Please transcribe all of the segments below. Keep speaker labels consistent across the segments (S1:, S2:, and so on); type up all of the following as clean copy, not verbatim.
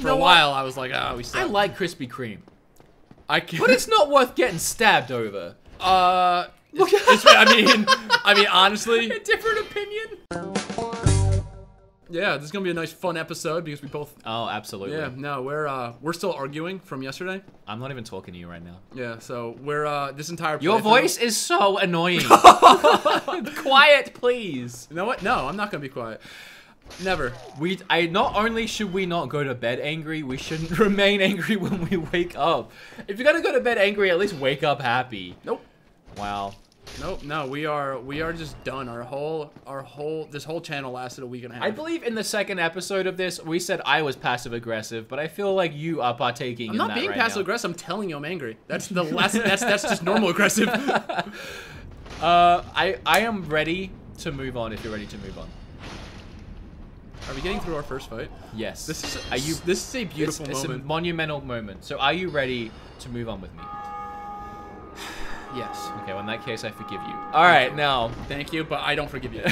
S1: For a while, I was like, oh, we suck.
S2: I like Krispy Kreme,
S1: I can't.
S2: but it's not worth getting stabbed over.
S1: I mean, honestly,
S2: A different opinion?
S1: yeah, this is gonna be a nice, fun episode because we both.
S2: Oh, absolutely.
S1: Yeah, no, we're still arguing from yesterday.
S2: I'm not even talking to you right now.
S1: Yeah, so we're this entire.
S2: Your
S1: playthrough-
S2: voice is so annoying. Quiet, please.
S1: You know what? No, I'm not gonna be quiet. Never.
S2: Not only should we not go to bed angry, we shouldn't remain angry when we wake up. If you're gonna go to bed angry, at least wake up happy.
S1: Nope.
S2: Wow.
S1: Nope. No, we are just done. This whole channel lasted a week and a half.
S2: I believe in the second episode of this, we said I was passive aggressive, but I feel like you are partaking in that right now.
S1: I'm not being passive aggressive. I'm telling you, I'm angry. That's the last. that's just normal aggressive.
S2: I am ready to move on. If you're ready to move on.
S1: Are we getting through our first fight?
S2: Yes.
S1: This is.
S2: Are you?
S1: This is a beautiful
S2: It's a
S1: moment.
S2: monumental moment. So are you ready to move on with me?
S1: Yes.
S2: Okay, well in that case, I forgive you. All right, now.
S1: Thank you, but I don't forgive you.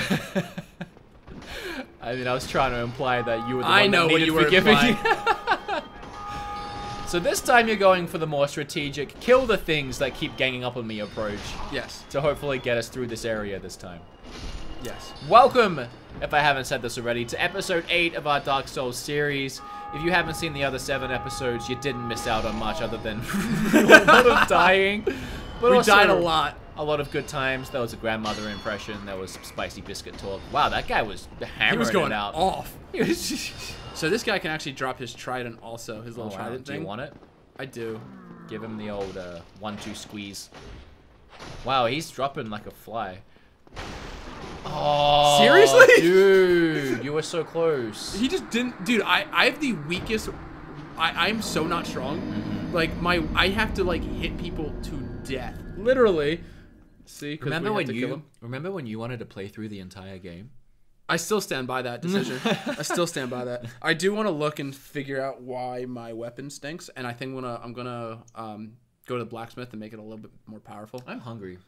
S2: I mean, I was trying to imply that you were the
S1: I
S2: one
S1: know
S2: that
S1: what
S2: needed
S1: you were
S2: forgiving.
S1: implying.
S2: So this time you're going for the more strategic, kill the things that keep ganging up on me approach
S1: Yes.
S2: to hopefully get us through this area this time.
S1: Yes.
S2: Welcome, if I haven't said this already, to episode 8 of our Dark Souls series. If you haven't seen the other 7 episodes, you didn't miss out on much other than a lot of dying. But
S1: We
S2: also
S1: died a lot.
S2: A lot of good times. There was a grandmother impression. There was some spicy biscuit talk. Wow, that guy was hammering
S1: He was going
S2: it out.
S1: off.
S2: He was just...
S1: So this guy can actually drop his trident also, his little
S2: Oh, wow.
S1: trident
S2: Do
S1: thing.
S2: you want it?
S1: I do.
S2: Give him the old 1-2 squeeze. Wow, he's dropping like a fly. Oh,
S1: Seriously?
S2: dude, you were so close.
S1: He just didn't, dude. I have the weakest. I'm so not strong. Like I have to like hit people to death, literally. See, 'cause we have to kill him.
S2: Remember when you wanted to play through the entire game?
S1: I still stand by that decision. I still stand by that. I do want to look and figure out why my weapon stinks, and I think I'm gonna go to the blacksmith and make it a little bit more powerful.
S2: I'm hungry.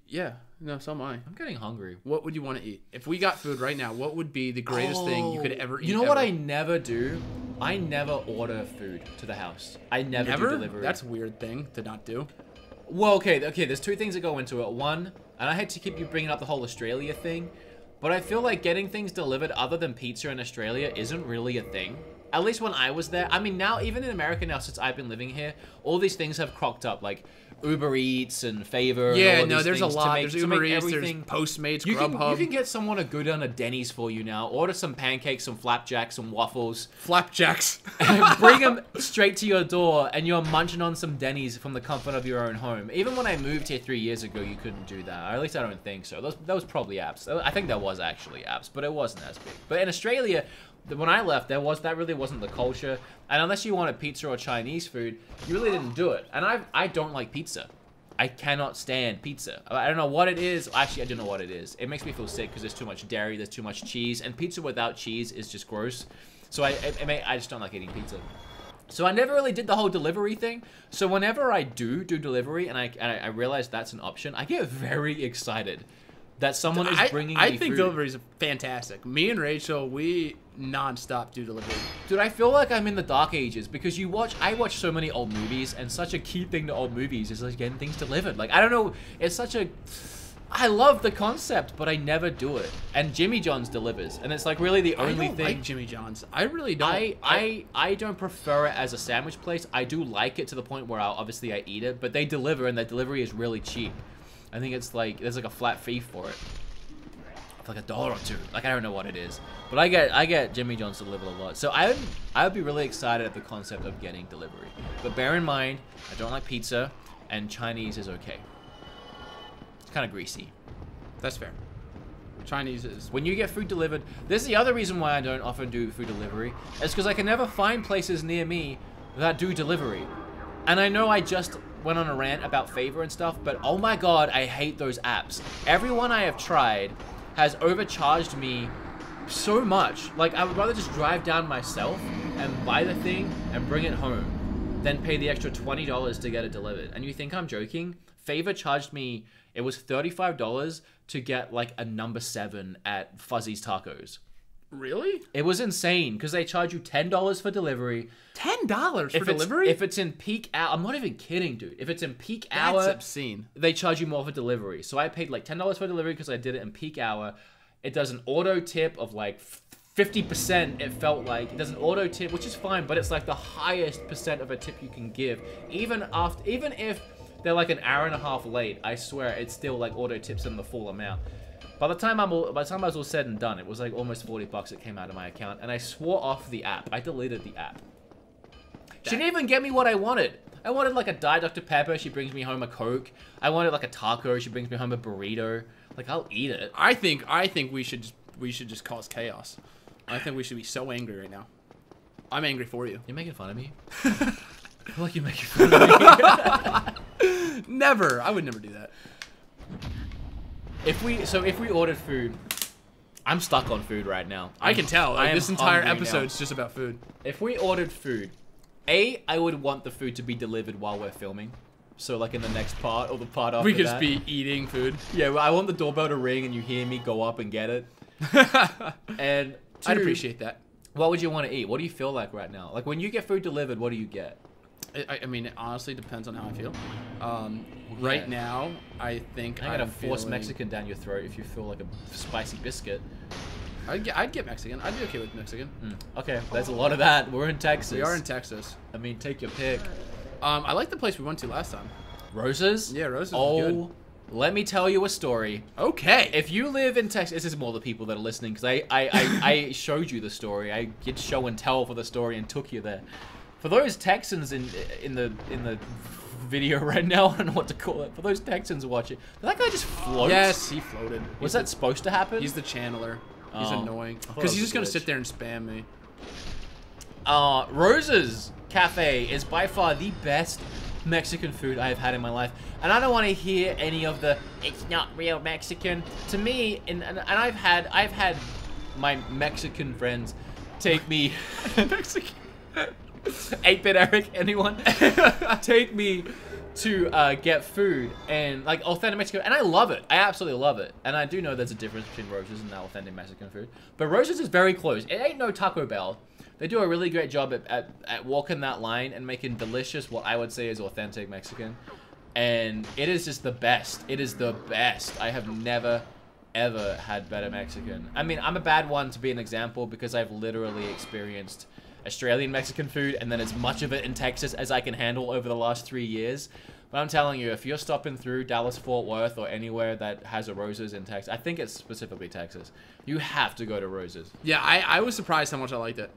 S1: Yeah, no, so am I.
S2: I'm getting hungry.
S1: What would you want to eat? If we got food right now, what would be the greatest thing you could ever eat?
S2: You know what
S1: ever?
S2: I never do? I never order food to the house. I never do delivery.
S1: That's a weird thing to not do.
S2: Well, okay, there's 2 things that go into it. One, and I hate to keep you bringing up the whole Australia thing, but I feel like getting things delivered other than pizza in Australia isn't really a thing. At least when I was there. I mean, now, even in America now, since I've been living here, all these things have cropped up, like Uber Eats and Favor.
S1: Yeah,
S2: and all
S1: no,
S2: these
S1: there's a
S2: things to
S1: lot.
S2: make-
S1: There's
S2: to
S1: Uber
S2: make
S1: Eats, there's
S2: everything-
S1: Postmates,
S2: You
S1: Grubhub.
S2: can get someone to go down to Denny's for you now, order some pancakes, some flapjacks, some waffles,
S1: Flapjacks.
S2: and bring them straight to your door, and you're munching on some Denny's from the comfort of your own home. Even when I moved here 3 years ago, you couldn't do that. Or at least I don't think so. That was probably apps. I think there was actually apps, but it wasn't as big. But in Australia, when I left, that really wasn't the culture. And unless you wanted pizza or Chinese food, you really didn't do it. And I don't like pizza. I cannot stand pizza. I don't know what it is. Actually, I don't know what it is. It makes me feel sick because there's too much dairy, there's too much cheese, and pizza without cheese is just gross. So I just don't like eating pizza. So I never really did the whole delivery thing. So whenever I do delivery and I realize that's an option, I get very excited that someone is bringing me
S1: I think
S2: food.
S1: delivery is fantastic. Me and Rachel, we non-stop do delivery.
S2: Dude, I feel like I'm in the dark ages because I watch so many old movies, and such a key thing to old movies is like getting things delivered. Like, I don't know, I love the concept, but I never do it. And Jimmy John's delivers, and it's like really the only
S1: I don't
S2: thing.
S1: like Jimmy John's. I really don't.
S2: I don't prefer it as a sandwich place. I do like it to the point where obviously I eat it, but they deliver, and their delivery is really cheap. I think it's like there's like a flat fee for it. It's like $1 or $2. Like, I don't know what it is, but I get Jimmy John's delivered a lot. So I would be really excited at the concept of getting delivery. But bear in mind, I don't like pizza, and Chinese is okay. It's kind of greasy.
S1: That's fair. Chinese is.
S2: When you get food delivered, this is the other reason why I don't often do food delivery. It's because I can never find places near me that do delivery. And I know I just went on a rant about Favor and stuff, but oh my god, I hate those apps. Everyone I have tried has overcharged me so much. Like, I would rather just drive down myself and buy the thing and bring it home than pay the extra $20 to get it delivered. And you think I'm joking? Favor charged me, it was $35 to get like a number 7 at Fuzzy's Tacos.
S1: Really?
S2: It was insane because they charge you $10 for delivery.
S1: $10 for delivery?
S2: If it's in peak hour, I'm not even kidding, dude. If it's in peak
S1: That's
S2: hour,
S1: obscene.
S2: they charge you more for delivery. So I paid like $10 for delivery because I did it in peak hour. It does an auto tip of like 50%. It felt like it does an auto tip, which is fine, but it's like the highest percent of a tip you can give, even if they're like an hour and a half late. I swear, it's still like auto tips in the full amount. By the time I was all said and done, it was like almost $40 that came out of my account, and I swore off the app. I deleted the app. She didn't even get me what I wanted. I wanted like a Diet Dr. Pepper. She brings me home a Coke. I wanted like a taco. She brings me home a burrito. Like, I'll eat it.
S1: I think we should just cause chaos. I think we should be so angry right now. I'm angry for you.
S2: You're making fun of me. I feel like you're making fun of me.
S1: Never. I would never do that.
S2: If we ordered food, I'm stuck on food right now.
S1: I can tell. Like, this entire
S2: hungry
S1: episode's
S2: now.
S1: just about food.
S2: If we ordered food, I would want the food to be delivered while we're filming. So like in the next part or the part after
S1: We could
S2: that.
S1: just be eating food.
S2: Yeah, well, I want the doorbell to ring and you hear me go up and get it. And two,
S1: I'd appreciate that.
S2: What would you want to eat? What do you feel like right now? Like when you get food delivered, what do you get?
S1: I mean, it honestly depends on how I feel. Right now, I think
S2: I'm gonna
S1: I'm
S2: force
S1: feeling-
S2: Mexican down your throat if you feel like a spicy biscuit.
S1: I'd get Mexican. I'd be okay with Mexican.
S2: Okay, there's a lot of that. We're in Texas.
S1: We are in Texas.
S2: I mean, take your pick.
S1: I like the place we went to last time.
S2: Roses?
S1: Yeah, Roses was good.
S2: Oh, let me tell you a story.
S1: Okay.
S2: If you live in Texas, this is more the people that are listening because I showed you the story. I did show and tell for the story and took you there. For those Texans in the video right now, I don't know what to call it. For those Texans watching, did that guy just float?
S1: Yes, he floated.
S2: Was that supposed to happen?
S1: He's the channeler. He's
S2: Oh.
S1: annoying.
S2: I thought it
S1: Because
S2: was
S1: he's
S2: a
S1: just going to
S2: glitch.
S1: sit there and spam me.
S2: Roses Cafe is by far the best Mexican food I have had in my life. And I don't want to hear any of the, it's not real Mexican. To me, and I've had my Mexican friends take me,
S1: Mexican.
S2: 8-Bit Eric, anyone? Take me to get food and like authentic Mexican, and I love it. I absolutely love it. And I do know there's a difference between Roses and authentic Mexican food. But Roses is very close. It ain't no Taco Bell. They do a really great job at walking that line and making delicious what I would say is authentic Mexican. And it is just the best. It is the best. I have never, ever had better Mexican. I mean, I'm a bad one to be an example because I've literally experienced Australian Mexican food and then as much of it in Texas as I can handle over the last 3 years. But I'm telling you, if you're stopping through Dallas-Fort Worth or anywhere that has a Roses in Texas, I think it's specifically Texas, you have to go to Roses.
S1: Yeah, I was surprised how much I liked it.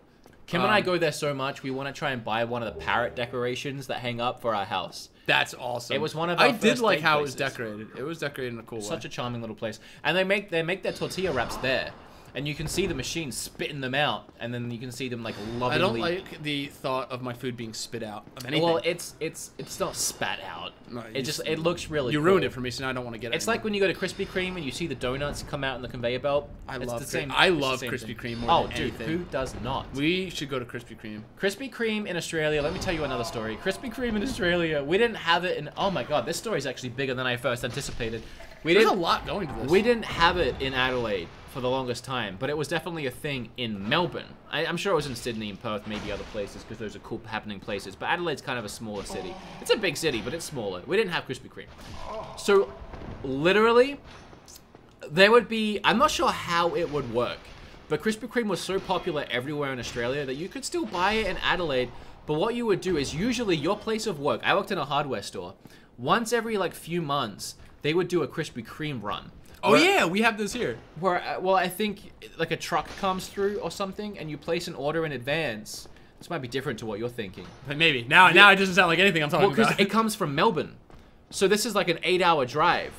S2: Kim and I go there so much, we want to try and buy one of the parrot decorations that hang up for our house.
S1: That's awesome.
S2: It was one of our
S1: I did
S2: first
S1: like
S2: date
S1: how it was
S2: places.
S1: decorated. It was decorated in a cool way.
S2: Such a charming little place. And they make their tortilla wraps there. And you can see the machine spitting them out, and then you can see them like lovingly.
S1: I don't like the thought of my food being spit out of anything.
S2: Well, it's not spat out.
S1: No,
S2: It looks really.
S1: you
S2: cool.
S1: ruined it for me, so now I don't want to get it.
S2: It's like when you go to Krispy Kreme and you see the donuts come out in the conveyor belt.
S1: I
S2: It's
S1: love
S2: the
S1: Kri-
S2: same.
S1: I
S2: it's the
S1: love
S2: same
S1: Krispy
S2: thing.
S1: Kreme more
S2: Oh,
S1: than
S2: dude,
S1: anything.
S2: who does not?
S1: We should go to Krispy Kreme.
S2: Krispy Kreme in Australia. Let me tell you another story. Krispy Kreme in Australia. We didn't have it in. Oh my god, this story is actually bigger than I first anticipated.
S1: There's a lot going to this.
S2: We didn't have it in Adelaide for the longest time, but it was definitely a thing in Melbourne. I'm sure it was in Sydney and Perth, maybe other places, because those are cool happening places. But Adelaide's kind of a smaller city. It's a big city, but it's smaller. We didn't have Krispy Kreme. So, literally, there would be... I'm not sure how it would work, but Krispy Kreme was so popular everywhere in Australia that you could still buy it in Adelaide, but what you would do is usually your place of work... I worked in a hardware store. Once every, like, few months, they would do a Krispy Kreme run.
S1: Oh yeah, we have this here.
S2: Where, well, I think like a truck comes through or something, and you place an order in advance. This might be different to what you're thinking.
S1: But maybe now it doesn't sound like anything I'm talking
S2: Well, because
S1: about.
S2: it comes from Melbourne, so this is like an 8-hour drive.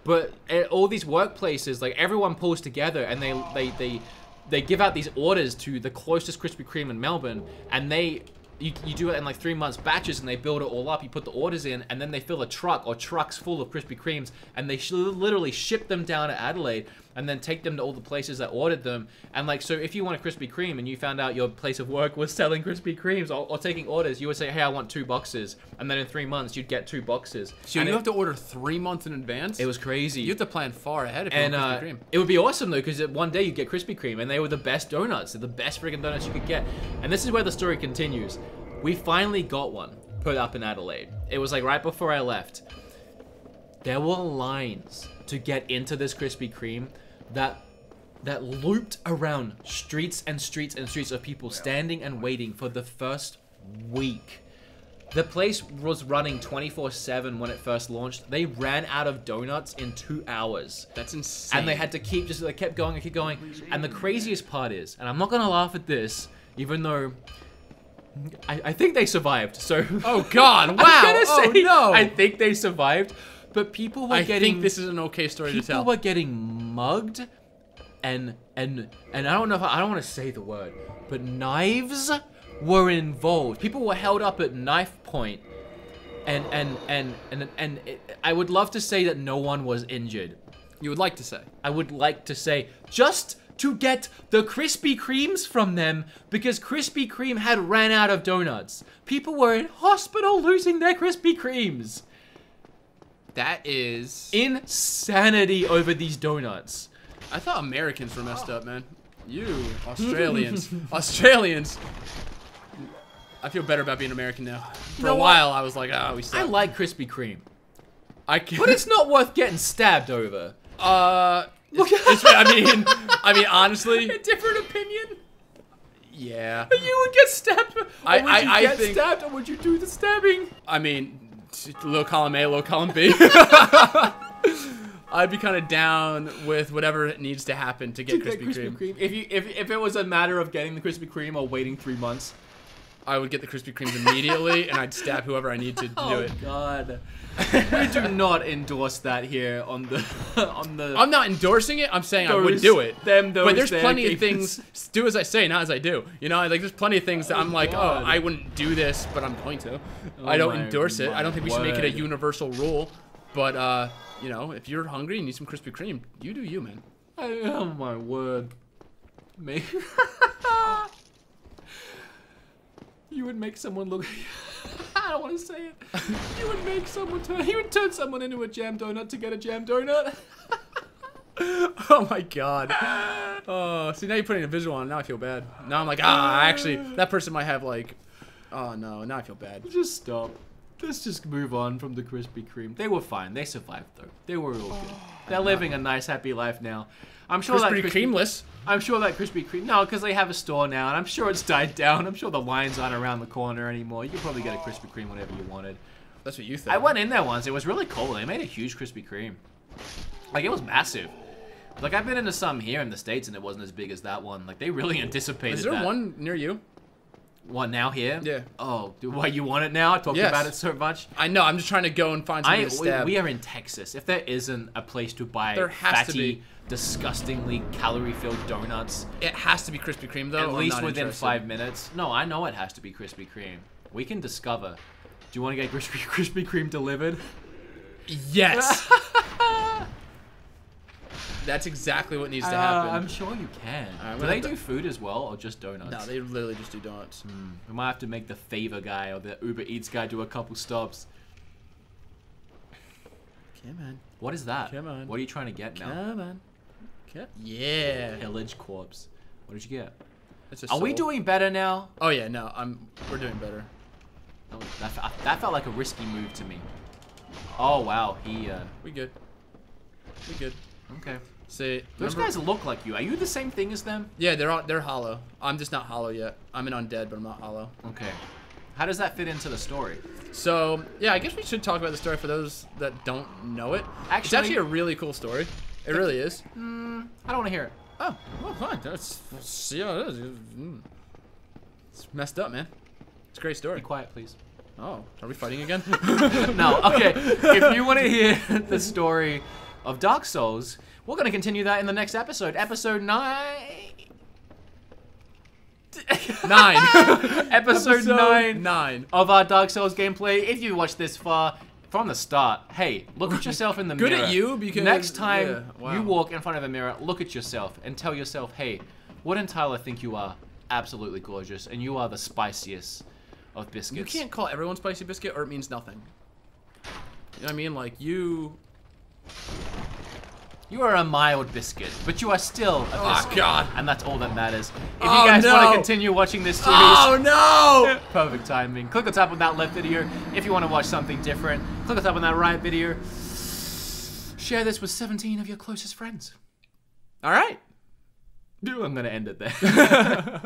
S2: But all these workplaces, like everyone pulls together, and they give out these orders to the closest Krispy Kreme in Melbourne, and you do it in like 3 months batches, and they build it all up. You put the orders in, and then they fill a truck or trucks full of Krispy Kremes, and they literally ship them down to Adelaide. and then take them to all the places that ordered them. And like, so if you want a Krispy Kreme and you found out your place of work was selling Krispy Kremes or taking orders, you would say, hey, I want 2 boxes. And then in 3 months, you'd get 2 boxes.
S1: So
S2: and
S1: you have to order 3 months in advance?
S2: It was crazy.
S1: You have to plan far ahead if you want Krispy Kreme.
S2: It would be awesome though, because one day you'd get Krispy Kreme, and they were the best donuts. They're the best freaking donuts you could get. And this is where the story continues. We finally got one put up in Adelaide. It was like right before I left. There were lines to get into this Krispy Kreme that looped around streets and streets and streets of people standing and waiting for the first week. The place was running 24/7 when it first launched. They ran out of donuts in 2 hours.
S1: That's insane.
S2: And they had to they kept going and keep going. And the craziest part is, and I'm not gonna laugh at this, even though I think they survived. So
S1: oh God! Wow!
S2: I'm gonna say,
S1: no!
S2: I think they survived, but people were getting.
S1: I think this is an okay story to tell.
S2: People were getting mugged, and I don't know if I don't want to say the word, but knives were involved. People were held up at knife point, and I would love to say that no one was injured.
S1: You would like to say?
S2: I would like to say just to get the Krispy Kremes from them, because Krispy Kreme had ran out of donuts. People were in hospital losing their Krispy Kremes.
S1: That is
S2: insanity over these donuts.
S1: I thought Americans were messed up, man. You Australians, Australians. I feel better about being American now. For a while, I was like, oh, we suck.
S2: I like Krispy Kreme,
S1: but
S2: it's not worth getting stabbed over.
S1: I mean, honestly,
S2: a different opinion.
S1: Yeah.
S2: You would get stabbed.
S1: I think
S2: stabbed, or would you do the stabbing?
S1: I mean, low column A, low column B. I'd be kind of down with whatever it needs to happen to get Krispy Kreme.
S2: If it was a matter of getting the Krispy Kreme or waiting 3 months,
S1: I would get the Krispy Kremes immediately, and I'd stab whoever I need to do it.
S2: Oh God. We do not endorse that here on the
S1: I'm not endorsing it. I'm saying I would do it. But there's plenty of things. Do as I say, not as I do. You know, like there's plenty of things that I'm like, oh, I wouldn't do this, but I'm going to. I don't endorse it. I don't think we should make it a universal rule. But you know, if you're hungry and need some Krispy Kreme, you do you, man.
S2: Oh my word. Me. You would make someone look. I don't want to say it. You would make someone turn. You would turn someone into a jam donut to get a jam donut.
S1: Oh my God. Oh, see, now you're putting a visual on. Now I feel bad. Now I'm like, actually, that person might have like. Oh no, now I feel bad.
S2: Just stop. Let's just move on from the Krispy Kreme. They were fine. They survived though. They were all good. They're living a nice, happy life now. I'm sure
S1: Krispy Kremeless.
S2: I'm sure that Krispy Kreme. No, because they have a store now, and I'm sure it's died down. I'm sure the lines aren't around the corner anymore. You could probably get a Krispy Kreme whenever you wanted.
S1: That's what you think.
S2: I went in there once. It was really cool. They made a huge Krispy Kreme. Like, it was massive. Like, I've been into some here in the States, and it wasn't as big as that one. Like, they really anticipated that.
S1: Is there one near you?
S2: What, now here?
S1: Yeah.
S2: Oh, why, you want it now? I talked about it so much.
S1: I know. I'm just trying to go and find something to stab.
S2: We are in Texas. If there isn't a place to buy
S1: fatty,
S2: disgustingly calorie-filled donuts.
S1: It has to be Krispy Kreme, though.
S2: At least within 5 minutes. No, I know it has to be Krispy Kreme. We can discover. Do you want to get Krispy Kreme delivered?
S1: Yes. That's exactly what needs to happen.
S2: I'm sure you can. Do they do food as well, or just donuts?
S1: No, they literally just do donuts.
S2: We might have to make the Favor guy or the Uber Eats guy do a couple stops.
S1: Come on.
S2: What is that?
S1: Come on.
S2: What are you trying to get now?
S1: Come on. Yeah.
S2: Pillage corpse. What did you get?
S1: Are
S2: we doing better now?
S1: Oh yeah, no, we're doing better.
S2: Oh, that felt like a risky move to me. Oh wow,
S1: We good. We good.
S2: Okay.
S1: See,
S2: those guys look like you. Are you the same thing as them?
S1: Yeah, they're hollow. I'm just not hollow yet. I'm an undead, but I'm not hollow.
S2: Okay. How does that fit into the story?
S1: So yeah, I guess we should talk about the story for those that don't know it.
S2: Actually,
S1: it's actually a really cool story. It really is.
S2: I don't want to hear it.
S1: Oh, well, fine. Let's see how it is. It's messed up, man. It's a great story.
S2: Be quiet, please.
S1: Oh, are we fighting again?
S2: No. Okay. If you want to hear the story of Dark Souls, we're going to continue that in the next episode. Episode 9.
S1: 9.
S2: Episode 9
S1: 9
S2: of our Dark Souls gameplay. If you watched this far, from the start, hey, look at yourself in the
S1: Good
S2: mirror.
S1: at you, because...
S2: Next time
S1: yeah, wow.
S2: you walk in front of a mirror, look at yourself and tell yourself, hey, wouldn't Tyler think you are absolutely gorgeous and you are the spiciest of biscuits?
S1: You can't call everyone Spicy Biscuit or it means nothing. You know what I mean? Like, you...
S2: You are a mild biscuit, but you are still a biscuit.
S1: Oh, God.
S2: And that's all that matters. If you guys want to continue watching this series...
S1: Oh, no!
S2: Perfect timing. Click on top on that left video if you want to watch something different. Click on top on that right video. Share this with 17 of your closest friends.
S1: All right.
S2: I'm going to end it there.